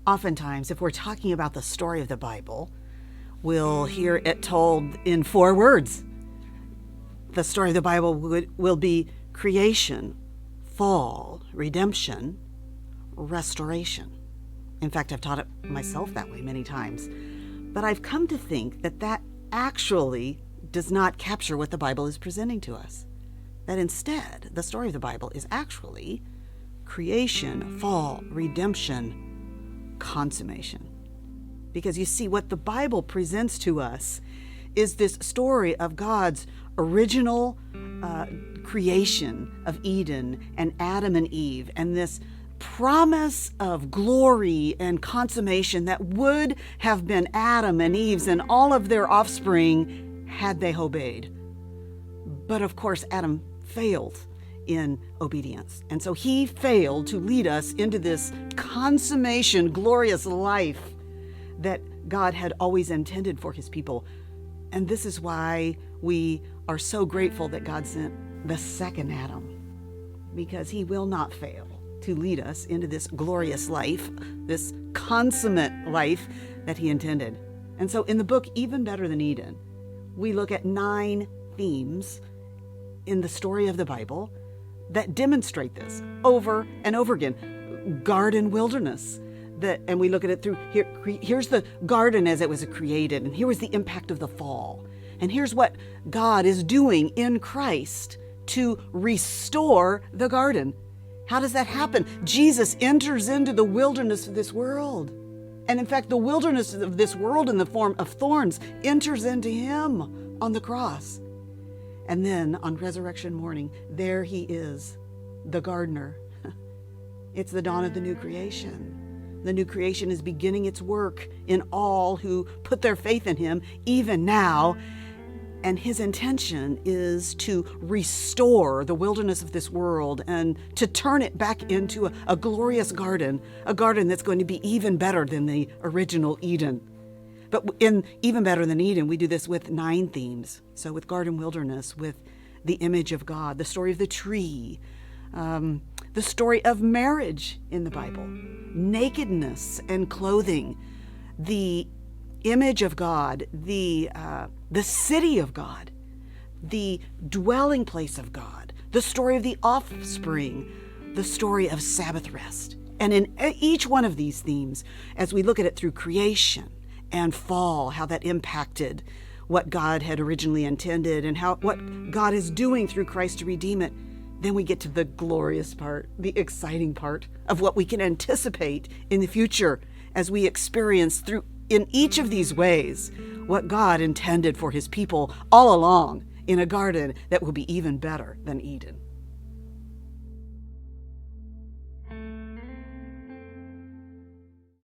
Oftentimes, if we're talking about the story of the Bible, we'll hear it told in 4 words. The story of the Bible will be creation, fall, redemption, restoration. In fact, I've taught it myself that way many times. But I've come to think that that actually does not capture what the Bible is presenting to us. That instead, the story of the Bible is actually creation, fall, redemption, consummation. Because you see, what the Bible presents to us is this story of God's original creation of Eden and Adam and Eve, and this promise of glory and consummation that would have been Adam and Eve's and all of their offspring had they obeyed. But of course, Adam failed in obedience. And so he failed to lead us into this consummation, glorious life that God had always intended for his people. And this is why we are so grateful that God sent the second Adam, because he will not fail to lead us into this glorious life, this consummate life that he intended. And so in the book, Even Better Than Eden, we look at 9 themes in the story of the Bible that demonstrate this over and over again. Garden wilderness. And we look at it through here. Here's the garden as it was created, and here was the impact of the fall. And here's what God is doing in Christ to restore the garden. How does that happen? Jesus enters into the wilderness of this world. And in fact, the wilderness of this world in the form of thorns enters into him on the cross. And then on resurrection morning, there he is, the gardener. It's the dawn of the new creation. The new creation is beginning its work in all who put their faith in him, even now. And his intention is to restore the wilderness of this world and to turn it back into a glorious garden, a garden that's going to be even better than the original Eden. But in Even Better Than Eden, we do this with 9 themes. So with garden wilderness, with the image of God, the story of the tree, the story of marriage in the Bible, nakedness and clothing, the image of God, the city of God, the dwelling place of God, the story of the offspring, the story of Sabbath rest. And in each one of these themes, as we look at it through creation and fall, how that impacted what God had originally intended and what God is doing through Christ to redeem it, then we get to the glorious part, the exciting part of what we can anticipate in the future as we experience in each of these ways what God intended for his people all along in a garden that will be even better than Eden.